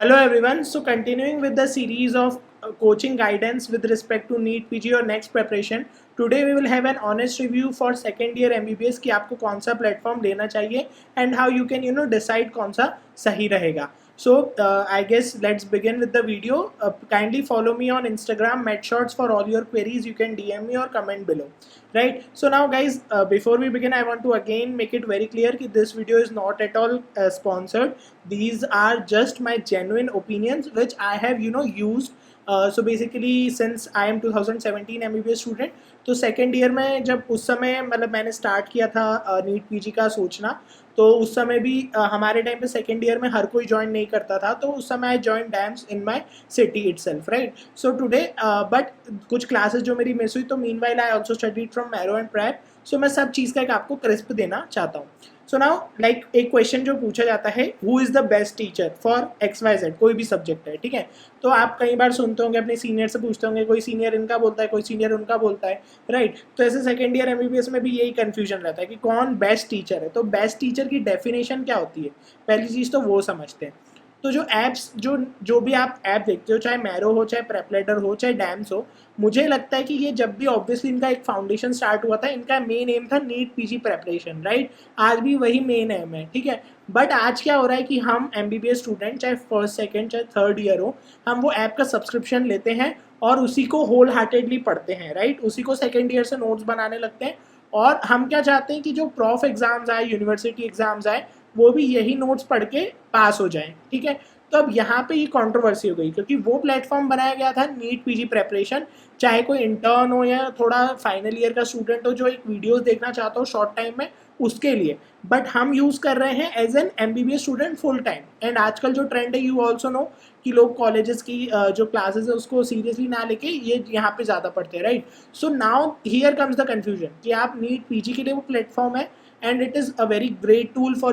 Hello everyone. So continuing with the series of coaching guidance with respect to NEET PG or next preparation, today we will have an honest review for second year MBBS कि आपको कौन सा platform लेना चाहिए and how you can decide कौन सा सही रहेगा. So I guess let's begin with the video. Kindly follow me on Instagram MedShots for all your queries. You can DM me or comment below. Right. So now guys, before we begin, I want to again make it very clear that this video is not at all sponsored. These are just my genuine opinions which I have used. So basically since I am 2017 MBBS student, तो second year में जब उस समय मतलब मैंने start किया था NEET PG का सोचना, तो उस समय भी हमारे टाइम पे सेकेंड ईयर में हर कोई ज्वाइन नहीं करता था, तो उस समय I join DAMS in my city itself, right. So today but कुछ क्लासेस जो मेरी मिस हुई, तो meanwhile I also studied from Marrow and prep. So मैं सब चीज़ का एक आपको क्रिस्प देना चाहता हूँ. सो नाउ लाइक एक क्वेश्चन जो पूछा जाता है, who is the best teacher for XYZ, कोई भी सब्जेक्ट है, ठीक है. तो आप कई बार सुनते होंगे, अपने सीनियर से पूछते होंगे, कोई सीनियर इनका बोलता है, कोई सीनियर उनका बोलता है, राइट. तो ऐसे सेकेंड ईयर MBBS में भी यही कन्फ्यूजन रहता है कि कौन बेस्ट टीचर है. तो बेस्ट टीचर की डेफिनेशन क्या होती है, पहली चीज़ तो वो समझते हैं. तो जो ऐप्स जो भी आप ऐप देखते हो, चाहे मैरो हो, चाहे प्रेपलेटर हो, चाहे डैम्स हो, मुझे लगता है कि ये जब भी ऑब्वियसली इनका एक फाउंडेशन स्टार्ट हुआ था, इनका मेन एम था नीट पीजी प्रेपरेशन, राइट. आज भी वही मेन एम है, ठीक है. बट आज क्या हो रहा है कि हम MBBS स्टूडेंट, चाहे फर्स्ट सेकेंड चाहे थर्ड ईयर हो, हम वो ऐप का सब्सक्रिप्शन लेते हैं और उसी को होल हार्टेडली पढ़ते हैं, राइट. उसी को सेकेंड ईयर से नोट्स बनाने लगते हैं. और हम क्या चाहते हैं कि जो प्रॉफ एग्जाम्स आए, यूनिवर्सिटी एग्जाम्स आए, वो भी यही नोट्स पढ़ के पास हो जाएं, ठीक है. तो अब यहाँ पे ये कंट्रोवर्सी हो गई, क्योंकि वो प्लेटफॉर्म बनाया गया था नीट पीजी प्रेपरेशन, चाहे कोई इंटर्न हो या थोड़ा फाइनल ईयर का स्टूडेंट हो जो एक वीडियोस देखना चाहता हो शॉर्ट टाइम में, उसके लिए. बट हम यूज़ कर रहे हैं as an MBBS student full time. And आजकल जो ट्रेंड है, यू ऑल्सो नो कि लोग कॉलेजेस की जो क्लासेस है उसको सीरियसली ना लेके ये यहाँ पे ज़्यादा पढ़ते हैं, right. So now here comes the confusion कि आप नीट पीजी के लिए वो प्लेटफॉर्म है, and it is a very great tool for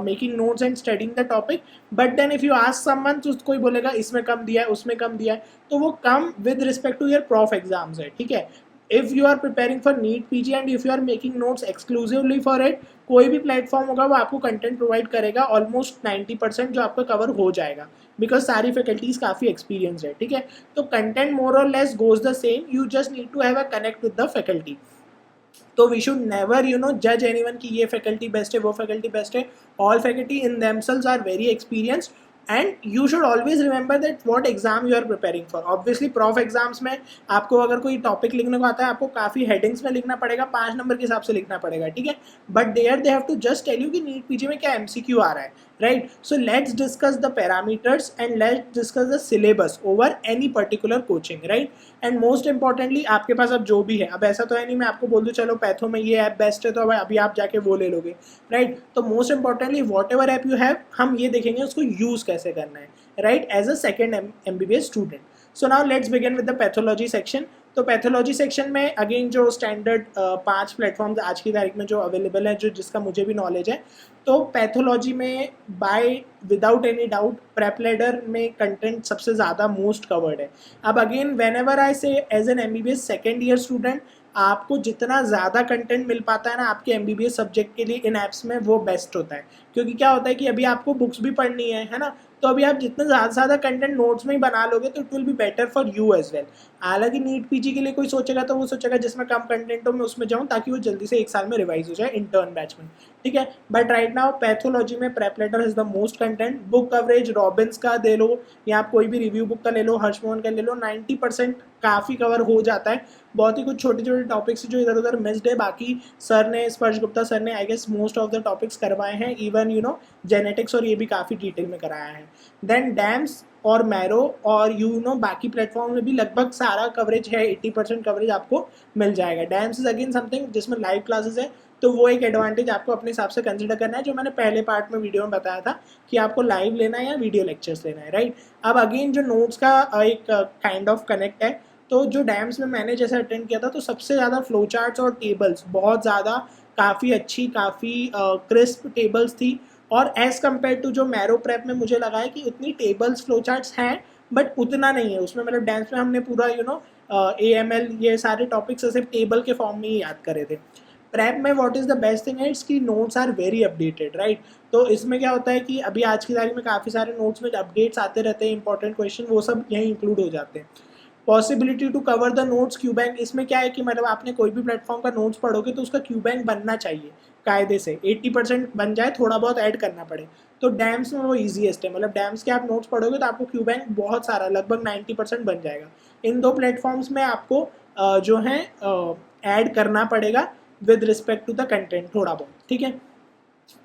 making notes and studying the topic. But then if you ask someone, तो कोई बोलेगा इसमें कम दिया है, उसमें कम दिया है, तो वो कम with respect to your prof exams है, ठीक है. If you are preparing for NEET PG and if you are making notes exclusively for it, कोई भी प्लेटफॉर्म होगा वो आपको कंटेंट प्रोवाइड करेगा ऑलमोस्ट 90% जो आपका कवर हो जाएगा, बिकॉज सारी फैकल्टीज काफ़ी एक्सपीरियंस है, ठीक है. तो कंटेंट मोर और less goes the same, you just need to have a connect with the faculty. तो वी शुड नेवर जज एनीवन कि ये फैकल्टी बेस्ट है, वो फैकल्टी बेस्ट है. All faculty in themselves are very experienced. And you should always remember that what exam you are preparing for. Obviously prof exams में आपको अगर कोई टॉपिक लिखने को आता है, आपको काफ़ी हेडिंग्स में लिखना पड़ेगा, 5 नंबर के हिसाब से लिखना पड़ेगा, ठीक है. But there they have to just tell you कि नीट पीजी में क्या MCQ आ रहा है, right. So let's discuss the parameters and let's discuss the syllabus over any particular coaching, right. And most importantly आपके पास अब जो भी है, अब ऐसा तो है नहीं मैं आपको बोल दूँ चलो पैथो में ये ऐप बेस्ट है तो अब अभी आप जाके वो ले लोगे, राइट. तो most importantly whatever app you have, हम ये देखेंगे उसको यूज़ कैसे करना है, right, as a second MBBS student. So now let's begin with the pathology section. तो पैथोलॉजी सेक्शन में अगेन जो स्टैंडर्ड 5 प्लेटफॉर्म्स आज की तारीख में जो अवेलेबल है, जो जिसका मुझे भी नॉलेज है, तो पैथोलॉजी में बाय विदाउट एनी डाउट प्रेपलेडर में कंटेंट सबसे ज़्यादा मोस्ट कवर्ड है. अब again when ever I say as an MBBS second year student, आपको जितना ज़्यादा कंटेंट मिल पाता है ना आपके MBBS सब्जेक्ट के लिए इन ऐप्स में, वो बेस्ट होता है. क्योंकि क्या होता है कि अभी आपको बुक्स भी पढ़नी है ना, तो अभी आप जितना ज़्यादा से ज़्यादा कंटेंट नोट्स में ही बना लोगे तो it will be better for you as well. हालांकि नीट पीजी के लिए कोई सोचेगा तो वो सोचेगा जिसमें कम कंटेंट हो मैं उसमें जाऊँ, ताकि वो जल्दी से 1 साल में रिवाइज हो जाए इंटर्न बैच में, ठीक है. बट राइट नाउ पैथोलॉजी में PrepLadder is the most content. Book coverage Robbins का दे लो या आप कोई भी रिव्यू बुक का ले लो, हर्षमोहन का ले लो, 90% काफ़ी कवर हो जाता है. बहुत ही कुछ छोटे छोटे टॉपिक्स जो इधर उधर मिस्ड है, बाकी सर ने, स्पर्श गुप्ता सर ने I guess most of the topics करवाए हैं, इवन जेनेटिक्स और ये भी काफ़ी डिटेल में कराया है. देन डैम्स और मैरो और बाकी प्लेटफॉर्म में भी लगभग सारा कवरेज है, 80% कवरेज आपको मिल जाएगा. डैम्स इज अगेन समथिंग जिसमें लाइव क्लासेस है, तो वो एक एडवांटेज आपको अपने हिसाब से कंसिडर करना है, जो मैंने पहले पार्ट में वीडियो में बताया था कि आपको लाइव लेना है या वीडियो लेक्चर्स लेना है, राइट. अब अगेन जो नोट्स का एक काइंड ऑफ कनेक्ट है, तो जो डैम्स में मैंने जैसे अटेंड किया था, तो सबसे ज़्यादा फ्लो चार्ट्स और टेबल्स बहुत ज़्यादा काफ़ी अच्छी, काफ़ी क्रिस्प टेबल्स थी. और एज़ कम्पेयर टू जो मैरो प्रेप में मुझे लगा है कि उतनी टेबल्स फ्लो चार्ट्स हैं बट उतना नहीं है उसमें. मतलब डैम्स में हमने पूरा AML ये सारे टॉपिक्स सिर्फ टेबल के फॉर्म में ही याद करे थे. प्रेप में what is the best thing है इट्स की notes are very updated, right. तो इसमें क्या होता है कि अभी आज की तारीख में काफ़ी सारे नोट्स में अपडेट्स आते रहते हैं, इंपॉर्टेंट क्वेश्चन वो सब यहीं इंक्लूड हो जाते हैं। Possibility to cover the notes Q bank, इसमें क्या है कि मतलब आपने कोई भी प्लेटफॉर्म का नोट्स पढ़ोगे तो उसका क्यू बैंक बनना चाहिए कायदे से, 80% बन जाए, थोड़ा बहुत ऐड करना पड़े। तो डैम्स में वो ईजीएस्ट है, मतलब डैम्स के आप नोट्स पढ़ोगे तो आपको क्यू बैंक बहुत सारा लगभग 90% बन जाएगा। इन दो प्लेटफॉर्म्स में आपको जो है ऐड करना पड़ेगा with respect to the content थोड़ा बहुत, ठीक है।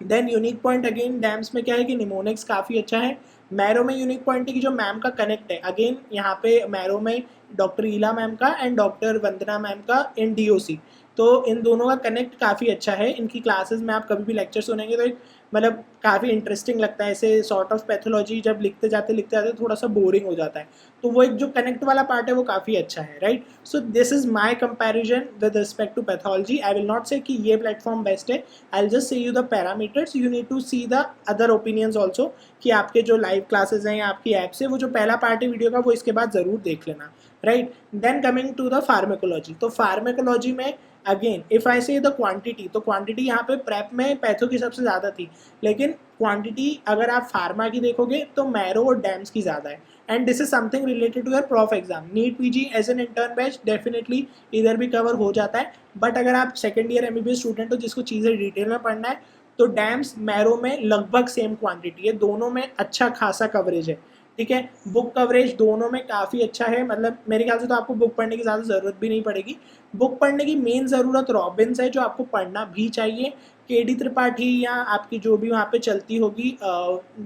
Then unique point again DAMS में क्या है कि निमोनिक्स काफ़ी अच्छा है। मैरो में यूनिक पॉइंट है कि जो मैम का कनेक्ट है, अगेन यहाँ पे मैरो में डॉक्टर ईला मैम का एंड डॉक्टर वंदना मैम का इन डीओसी, तो इन दोनों का कनेक्ट काफ़ी अच्छा है। इनकी क्लासेस में आप कभी भी लेक्चर सुनेंगे तो एक मतलब काफ़ी इंटरेस्टिंग लगता है, ऐसे सॉर्ट ऑफ पैथोलॉजी जब लिखते जाते थोड़ा सा बोरिंग हो जाता है, तो वो एक जो कनेक्ट वाला पार्ट है वो काफ़ी अच्छा है, right. So this is my comparison with respect to pathology. I will not say कि ये प्लेटफॉर्म बेस्ट है, I will just say you the parameters, you need to see the other opinions also, कि आपके जो live classes हैं या आपकी app से वो जो पहला पार्ट है वीडियो का वो इसके बाद ज़रूर देख लेना, right. Then coming to the pharmacology, तो फार्मेकोलॉजी में again if I say the quantity, तो क्वांटिटी यहाँ पे प्रेप में पैथो की सबसे ज़्यादा थी, लेकिन क्वांटिटी अगर आप फार्मा की देखोगे तो मैरो और डैम्स की ज़्यादा है। And this is something related to your prof exam, NEET PG as an intern batch definitely इधर भी कवर हो जाता है। बट अगर आप सेकेंड ईयर एमबीबीएस स्टूडेंट हो जिसको चीज़ें डिटेल में पढ़ना है, तो डैम्स मैरो में लगभग सेम क्वांटिटी है, दोनों में अच्छा खासा कवरेज है, ठीक है। बुक कवरेज दोनों में काफ़ी अच्छा है, मतलब मेरे ख्याल से तो आपको बुक पढ़ने की ज़्यादा ज़रूरत भी नहीं पड़ेगी। बुक पढ़ने की मेन ज़रूरत रॉबिन्स है, जो आपको पढ़ना भी चाहिए। केडी त्रिपाठी या आपकी जो भी वहाँ पे चलती होगी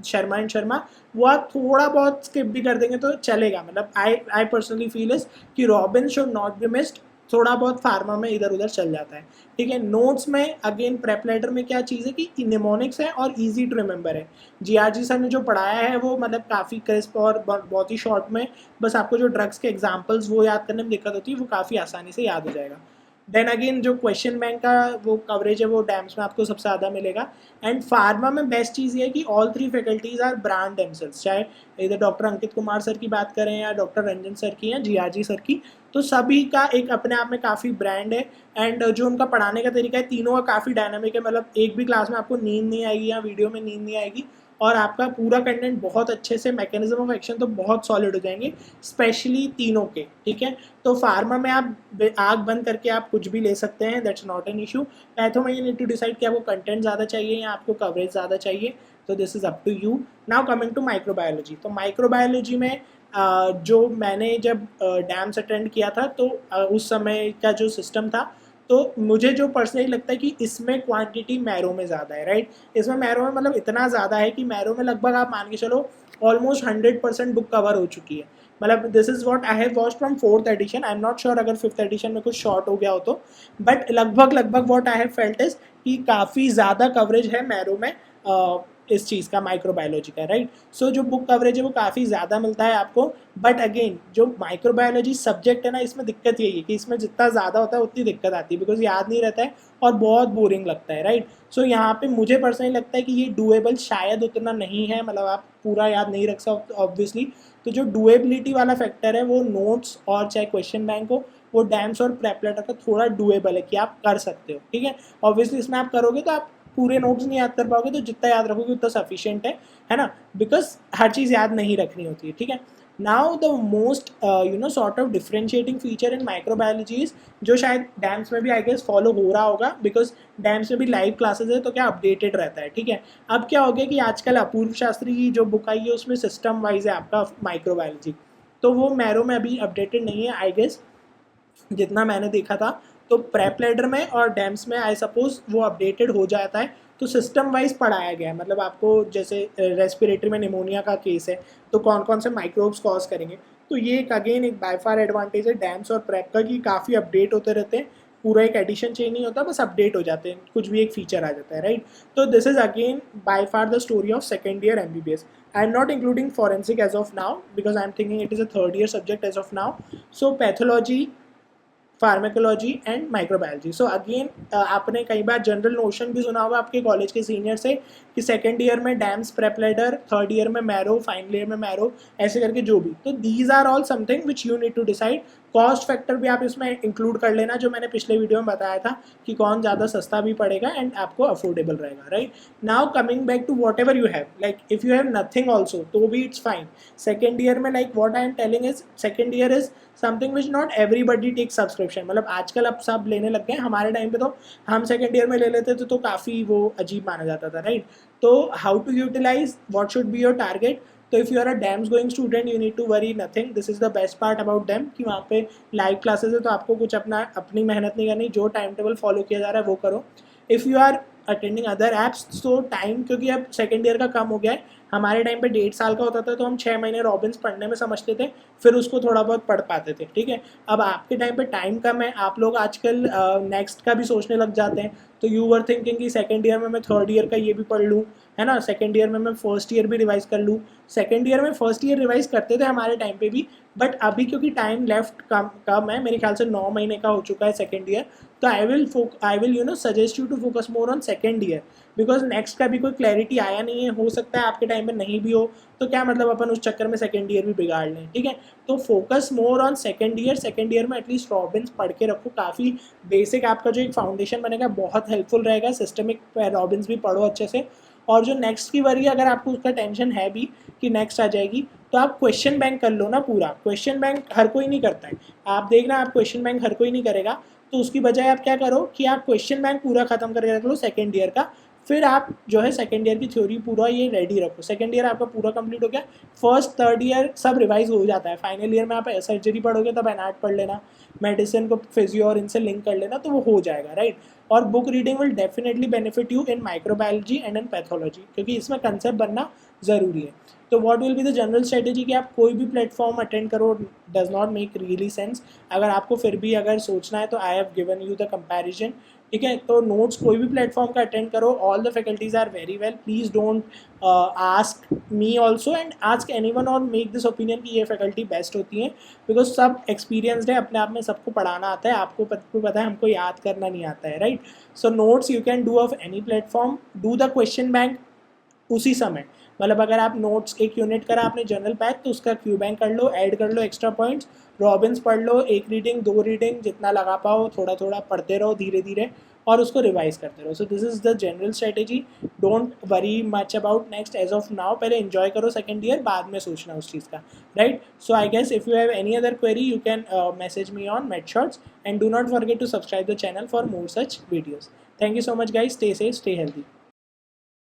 शर्मा एंड शर्मा, वो आप थोड़ा बहुत स्किप भी कर देंगे तो चलेगा। मतलब आई पर्सनली फील इज कि robin should not be missed, थोड़ा बहुत फार्मा में इधर उधर चल जाता है, ठीक है। नोट्स में अगेन प्रेप लेटर में क्या चीज़ है कि निमोनिक्स है और इजी टू रिमेंबर है। जीआरजी सर ने जो पढ़ाया है वो मतलब काफ़ी क्रिस्प और बहुत ही शॉर्ट में, बस आपको जो ड्रग्स के एग्जाम्पल्स वो याद करने में दिक्कत होती है वो काफ़ी आसानी से याद हो जाएगा। देन अगेन जो क्वेश्चन बैंक का वो कवरेज है वो डैम्स में आपको सबसे ज़्यादा मिलेगा। एंड फार्मा में बेस्ट चीज़ ये है कि all three faculties are brand themselves, चाहे इधर डॉक्टर अंकित कुमार सर की बात करें या डॉक्टर रंजन सर की या जीआरजी सर की, तो सभी का एक अपने आप में काफ़ी ब्रांड है। एंड जो उनका पढ़ाने का तरीका है तीनों का काफ़ी डायनामिक है, मतलब एक भी क्लास में आपको नींद नहीं आएगी या वीडियो में नींद नहीं आएगी, और आपका पूरा कंटेंट बहुत अच्छे से, मैकेनिज्म ऑफ एक्शन तो बहुत सॉलिड हो जाएंगे, स्पेशली तीनों के, ठीक है। तो फार्मा में आप आग बंद करके आप कुछ भी ले सकते हैं, that's not an issue. Patho में यू नीड टू डिसाइड कि आपको कंटेंट ज़्यादा चाहिए या आपको कवरेज ज़्यादा चाहिए, तो this is up to you. Now coming to microbiology, तो माइक्रोबायोलॉजी में जो मैंने जब डैम्स अटेंड किया था तो उस समय का जो सिस्टम था, तो मुझे जो पर्सनली लगता है कि इसमें क्वांटिटी मैरो में ज़्यादा है, राइट। इसमें मैरो में मतलब इतना ज़्यादा है कि मैरो में लगभग आप मान के चलो ऑलमोस्ट 100% बुक कवर हो चुकी है। मतलब this is what I have watched from 4th edition, I am not sure अगर 5th एडिशन में कुछ शॉर्ट हो गया हो तो, बट लगभग what I have felt is कि काफ़ी ज़्यादा कवरेज है मैरो में इस चीज़ का, माइक्रोबायोलॉजी का, राइट। सो जो बुक कवरेज है वो काफ़ी ज़्यादा मिलता है आपको। बट अगेन जो माइक्रोबायोलॉजी सब्जेक्ट है ना, इसमें दिक्कत यही है कि इसमें जितना ज़्यादा होता है उतनी दिक्कत आती है, बिकॉज याद नहीं रहता है और बहुत बोरिंग लगता है, राइट। सो यहाँ पे मुझे पर्सनली लगता है कि ये डुएबल शायद उतना नहीं है, मतलब आप पूरा याद नहीं रख सकते ऑब्वियसली। तो जो डुएबिलिटी वाला फैक्टर है वो नोट्स और चाहे क्वेश्चन बैंक हो, वो डैम्स और प्रेप लेटर का थोड़ा डुएबल है कि आप कर सकते हो, ठीक है। ऑब्वियसली इसमें आप करोगे तो आप पूरे नोट्स नहीं याद कर पाओगे, तो जितना याद रखोगे उतना सफिशिएंट है ना, बिकॉज हर चीज़ याद नहीं रखनी होती है, ठीक है। Now the most sort of differentiating feature in microbiology is, जो शायद डैम्स में भी आई गेस फॉलो हो रहा होगा, बिकॉज डैम्स में भी लाइव क्लासेस है तो क्या अपडेटेड रहता है, ठीक है। अब क्या हो गया कि आजकल अपूर्व शास्त्री की जो बुक आई है उसमें सिस्टम वाइज है आपका माइक्रोबायोलॉजी, तो वो मैरो में अभी अपडेटेड नहीं है आई गेस, जितना मैंने देखा था। तो प्रेप लेडर में और डैम्स में आई सपोज वो अपडेटेड हो जाता है, तो सिस्टम वाइज पढ़ाया गया है। मतलब आपको जैसे रेस्पिरेटरी में निमोनिया का केस है तो कौन कौन से माइक्रोब्स कॉज करेंगे, तो ये एक अगेन एक बाय फार एडवांटेज है डैम्स और प्रेप का कि काफ़ी अपडेट होते रहते हैं, पूरा एक एडिशन चेंज नहीं होता, बस अपडेट हो जाते हैं, कुछ भी एक फीचर आ जाता है, राइट। तो this is again by far the story of second year MBBS. I am not including forensic as of now because I am thinking it is a third year subject as of now. So pathology, pharmacology and microbiology. So again आपने कई बार general notion भी सुना होगा आपके college के senior से कि second year में DAMS prep ladder, third year में मैरो, फाइनल ईयर में मैरो, ऐसे करके जो भी, तो these are all something which you need to decide cost factor भी आप इसमें इंक्लूड कर लेना, जो मैंने पिछले वीडियो में बताया था कि कौन ज़्यादा सस्ता भी पड़ेगा एंड आपको अफोर्डेबल रहेगा, right. Now coming back to whatever you have, like if you have nothing also तो भी इट्स फाइन। सेकेंड ईयर में like what I am telling is, second year is something which not everybody take subscription, मतलब आजकल अब सब लेने लग गए, हमारे टाइम पे तो हम सेकेंड ईयर में ले लेते थे तो काफ़ी वो अजीब माना जाता था, राइट। तो how to utilize, what should be your target. तो if you are a DAMS going student you need to worry nothing, this is the best part about them कि वहाँ पे लाइव क्लासेस है तो आपको कुछ अपनी मेहनत नहीं करनी, जो टाइम टेबल फॉलो किया जा रहा है वो करो। If you are attending other apps तो टाइम, क्योंकि अब सेकेंड ईयर का कम हो गया है, हमारे टाइम पे 1.5 साल का होता था तो हम 6 महीने रॉबिन्स पढ़ने में समझते थे, फिर उसको थोड़ा बहुत पढ़ पाते थे, ठीक है। अब आपके टाइम पे टाइम कम है, आप लोग आजकल नेक्स्ट का भी सोचने लग जाते हैं, तो यू वर थिंकिंग कि सेकेंड ईयर में मैं थर्ड ईयर का ये भी पढ़ लूँ, है ना, सेकेंड ईयर में मैं फर्स्ट ईयर भी रिवाइज कर लूँ। सेकेंड ईयर में फर्स्ट ईयर रिवाइज करते थे हमारे टाइम पे भी, बट अभी क्योंकि टाइम लेफ्ट कम है, मेरे ख्याल से 9 महीने का हो चुका है सेकेंड ईयर, तो I will you know suggest you to focus more on second year, because next का भी कोई क्लैरिटी आया नहीं है, हो सकता है आपके टाइम में नहीं भी हो, तो क्या मतलब अपन उस चक्कर में सेकेंड ईयर भी बिगाड़ लें, ठीक है। तो focus more on second year, second year में एटलीस्ट रॉबिन्स पढ़ के रखो, काफ़ी बेसिक आपका जो एक फाउंडेशन बनेगा बहुत हेल्पफुल रहेगा, सिस्टमिक रॉबिन्स भी पढ़ो अच्छे से। और जो नेक्स्ट की वरी अगर आपको उसका टेंशन है भी कि नेक्स्ट आ जाएगी, तो आप क्वेश्चन बैंक कर लो ना पूरा। क्वेश्चन बैंक हर कोई नहीं करता है, आप देखना, आप क्वेश्चन बैंक हर कोई नहीं करेगा, तो उसकी बजाय आप क्या करो कि आप क्वेश्चन बैंक पूरा खत्म करके रख लो सेकेंड ईयर का, फिर आप जो है सेकेंड ईयर की थ्योरी पूरा ये रेडी रखो। सेकेंड ईयर आपका पूरा कंप्लीट हो गया, फर्स्ट थर्ड ईयर सब रिवाइज हो जाता है, फाइनल ईयर में आप सर्जरी पढ़ोगे तब एनआर्ट पढ़ लेना, मेडिसिन को फिजियो और इनसे लिंक कर लेना, तो वो हो जाएगा, राइट। और book reading will definitely benefit you in microbiology and in pathology, क्योंकि इसमें कंसेप्ट बनना ज़रूरी है। तो what will be the general strategy कि आप कोई भी प्लेटफॉर्म अटेंड करो, does not make really sense. अगर आपको फिर भी अगर सोचना है तो I have given you the comparison, ठीक है। तो नोट्स कोई भी प्लेटफॉर्म का अटेंड करो, all the faculties are very well, please don't ask me also and ask anyone और मेक दिस ओपिनियन कि ये फैकल्टी बेस्ट होती है, बिकॉज सब एक्सपीरियंसड है अपने आप में, सबको पढ़ाना आता है, आपको पता है हमको याद करना नहीं आता है, right. So notes you can do of any platform, do the question bank उसी समय, मतलब अगर आप नोट्स एक यूनिट करा आपने जनरल पैक तो उसका क्यू बैंक कर लो, ऐड कर लो एक्स्ट्रा पॉइंट्स, रॉबिन्स पढ़ लो, एक रीडिंग दो रीडिंग जितना लगा पाओ, थोड़ा थोड़ा पढ़ते रहो धीरे धीरे और उसको रिवाइज करते रहो। So this is the general strategy, don't worry much about next as of now, पहले एंजॉय करो सेकेंड ईयर, बाद में सोचना उस चीज़ का, right. So I guess if you have any other query you can message me on MedShorts and do not forget to subscribe the channel for more such videos. Thank you so much guys, stay safe, stay healthy.